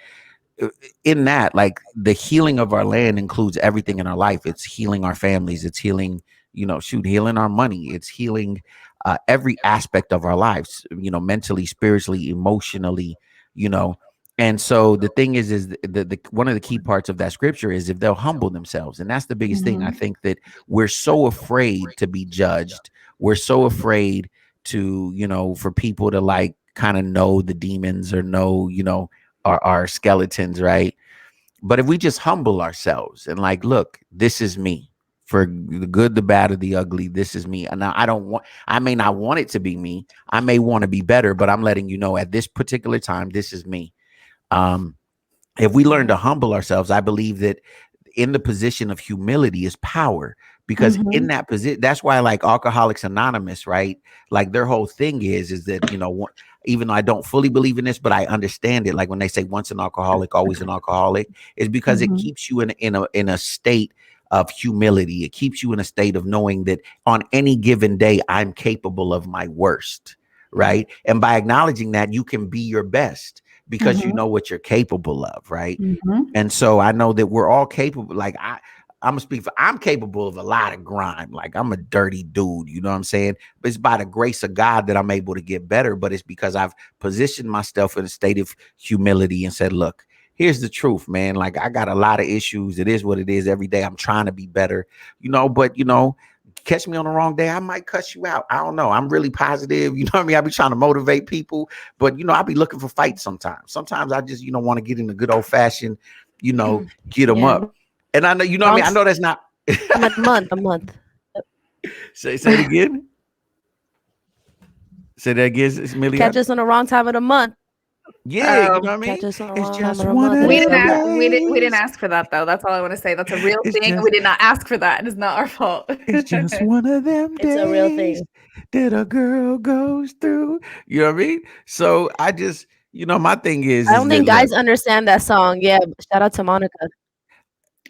in that, like, the healing of our land includes everything in our life. It's healing our families. It's healing, healing our money. It's healing every aspect of our lives, mentally, spiritually, emotionally, And so the thing is the one of the key parts of that scripture is if they'll humble themselves. And that's the biggest thing. I think that we're so afraid to be judged. We're so afraid to, for people to like kind of know the demons or know, our skeletons, right? But if we just humble ourselves and like, look, this is me, for the good, the bad, or the ugly, this is me. And now I may not want it to be me. I may want to be better, but I'm letting you know at this particular time, this is me. If we learn to humble ourselves, I believe that in the position of humility is power, because in that position, that's why like Alcoholics Anonymous, right? Like their whole thing is that, even though I don't fully believe in this, but I understand it. Like when they say once an alcoholic, always an alcoholic, is because it keeps you in a state of humility. It keeps you in a state of knowing that on any given day, I'm capable of my worst, right? And by acknowledging that, you can be your best because you know what you're capable of, right? And so I know that we're all capable. Like I'm gonna speak for, I'm capable of a lot of grime. Like I'm a dirty dude, you know what I'm saying? But it's by the grace of God that I'm able to get better. But it's because I've positioned myself in a state of humility and said, look, here's the truth, man. Like I got a lot of issues. It is what it is. Every day I'm trying to be better, but catch me on the wrong day, I might cuss you out. I don't know. I'm really positive. You know what I mean? I be trying to motivate people, but I be looking for fights sometimes. Sometimes I just, want to get in a good old fashioned, get them up. And I know, what I mean? I know that's not a month. Say it again. Say that again, Millie. Catch us on the wrong time of the month. Yeah, you know what I Catch mean? us on It's just our one of We mother's didn't them ask, love. we didn't days. ask for that though. That's all I want to say. That's a real It's thing. just We did not ask for that. It is not our fault. it's just one of them It's a real days thing. that a girl goes through. You know what I mean? So I just, my thing I is don't that think look, guys understand that song. Yeah, shout out to Monica.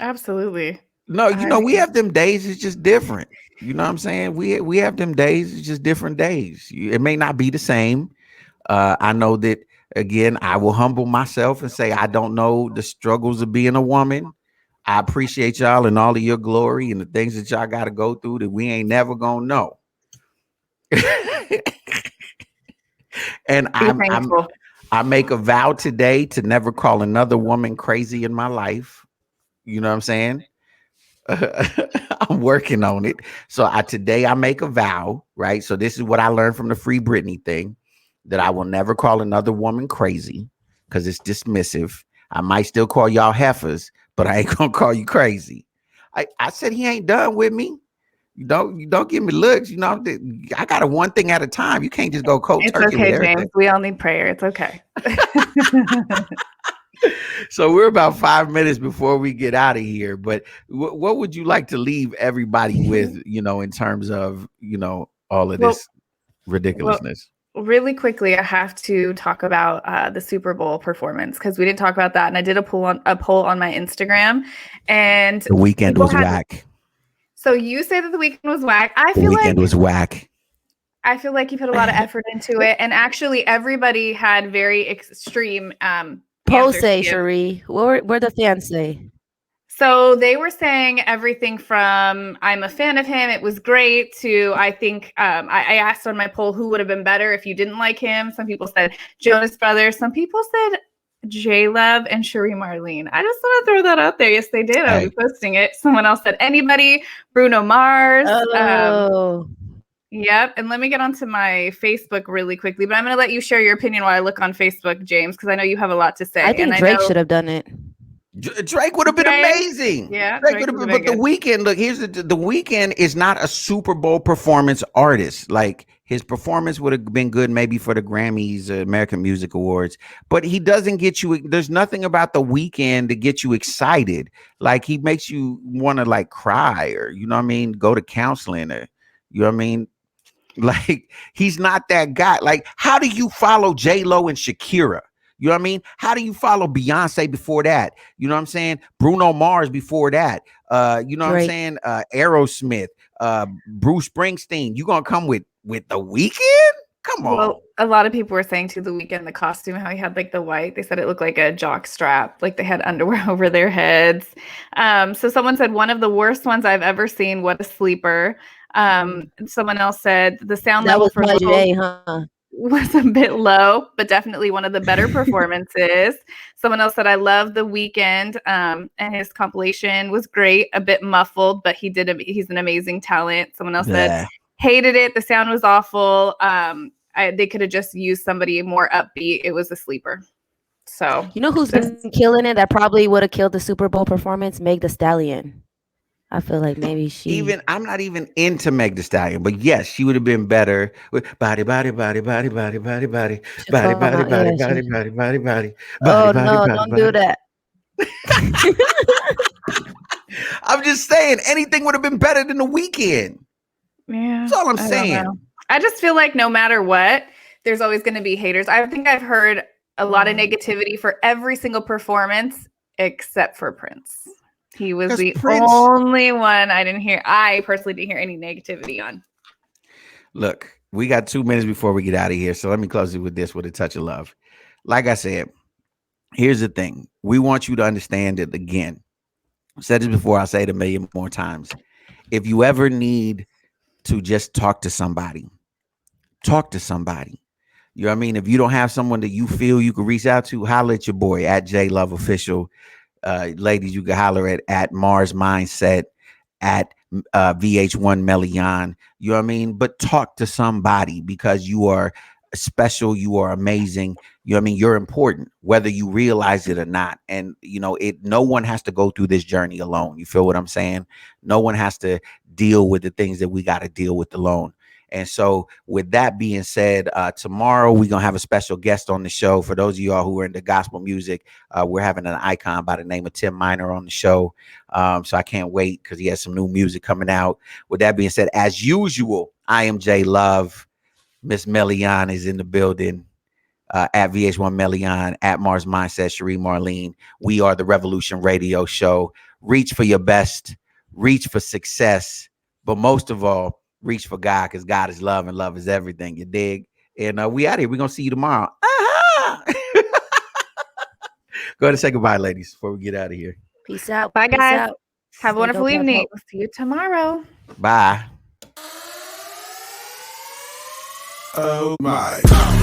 Absolutely. no, I we mean, have them days, it's just different. You know what I'm saying? We have them days, it's just different days. It may not be the same. I know that again, I will humble myself and say I don't know the struggles of being a woman. I appreciate y'all and all of your glory and the things that y'all got to go through that we ain't never gonna know. And be thankful. I make a vow today to never call another woman crazy in my life. You know what I'm saying? I'm working on it. So today I make a vow, right? So this is what I learned from the Free Brittany thing, that I will never call another woman crazy because it's dismissive. I might still call y'all heifers, but I ain't gonna call you crazy. I said he ain't done with me. You don't give me looks. I got a one thing at a time. You can't just go cold It's turkey with okay, everything. James. We all need prayer. It's okay. So we're about 5 minutes before we get out of here. But what would you like to leave everybody with, in terms of, all of Well, this well, ridiculousness? really quickly, I have to talk about the Super Bowl performance because we didn't talk about that, and I did a poll on my Instagram, and The weekend people was whack. So you say that the weekend was whack. The weekend was whack. I feel like you put a lot of effort into it, and actually, everybody had very extreme Post answers say, to give. Cherie. What the fans say? So they were saying everything from "I'm a fan of him, it was great" to "I think I asked on my poll who would have been better if you didn't like him." Some people said Jonas Brothers. Some people said J-Love and Cherie Marlene. I just want to throw that out there. Yes, they did. I'll be posting it. Someone else said anybody. Bruno Mars. Oh, Yep. And let me get onto my Facebook really quickly, but I'm going to let you share your opinion while I look on Facebook, James, because I know you have a lot to say. I think and Drake I know should have done it. Drake would have been amazing. Yeah, Drake would have been, but the weekend, look, here's the weekend is not a Super Bowl performance artist. Like his performance would have been good maybe for the Grammys, American Music Awards, but he doesn't get you. There's nothing about the weekend to get you excited. Like he makes you want to like cry or what I mean, go to counseling or what I mean. Like he's not that guy. Like how do you follow J-Lo and Shakira? You know what I mean? How do you follow Beyonce before that? You know what I'm saying? Bruno Mars before that. You know what I'm saying? Aerosmith, Bruce Springsteen. You gonna come with the weekend? Come on. Well, a lot of people were saying to the weekend, the costume, how he had like the white, they said it looked like a jock strap, like they had underwear over their heads. So someone said one of the worst ones I've ever seen. What a sleeper. Someone else said the sound level for vocals was a bit low, but definitely one of the better performances. Someone else said I love the weekend, and his compilation was great, a bit muffled, but he's an amazing talent. Someone else said hated it, the sound was awful. They could have just used somebody more upbeat. It was a sleeper. So you know who's been killing it? That probably would have killed the Super Bowl performance. Meg Thee Stallion. I feel like maybe I'm not even into Meg Thee Stallion, but yes, she would have been better with body. Oh no, don't do that. I'm just saying anything would have been better than the weekend. Yeah. That's all I'm saying. I just feel like no matter what, there's always going to be haters. I think I've heard a lot of negativity for every single performance except for Prince. He was the only one I personally didn't hear any negativity on. Look, we got 2 minutes before we get out of here. So let me close it with this, with a touch of love. Like I said, here's the thing. We want you to understand it again. I said this before, I'll say it a million more times. If you ever need to just talk to somebody, talk to somebody. You know what I mean? If you don't have someone that you feel you can reach out to, holler at your boy at J Love Official. Ladies, you can holler at Mars Mindset, at VH1 Melian. You know what I mean? But talk to somebody because you are special. You are amazing. You know what I mean? You're important, whether you realize it or not. And, no one has to go through this journey alone. You feel what I'm saying? No one has to deal with the things that we got to deal with alone. And so with that being said, tomorrow we're going to have a special guest on the show. For those of y'all who are into gospel music, we're having an icon by the name of Tim Miner on the show. So I can't wait because he has some new music coming out. With that being said, as usual, I am J Love. Miss Melian is in the building. At VH1 Melian, at Mars Mindset, Cherie Marlene. We are the Revolution Radio Show. Reach for your best, reach for success, but most of all, reach for God, because God is love and love is everything. You dig? And we out here. We're gonna see you tomorrow. Go ahead and say goodbye, ladies, before we get out of here. Peace out. Bye, Peace guys. out. Have a Stay wonderful dope, have evening. hope. We'll see you tomorrow. Bye. Oh my.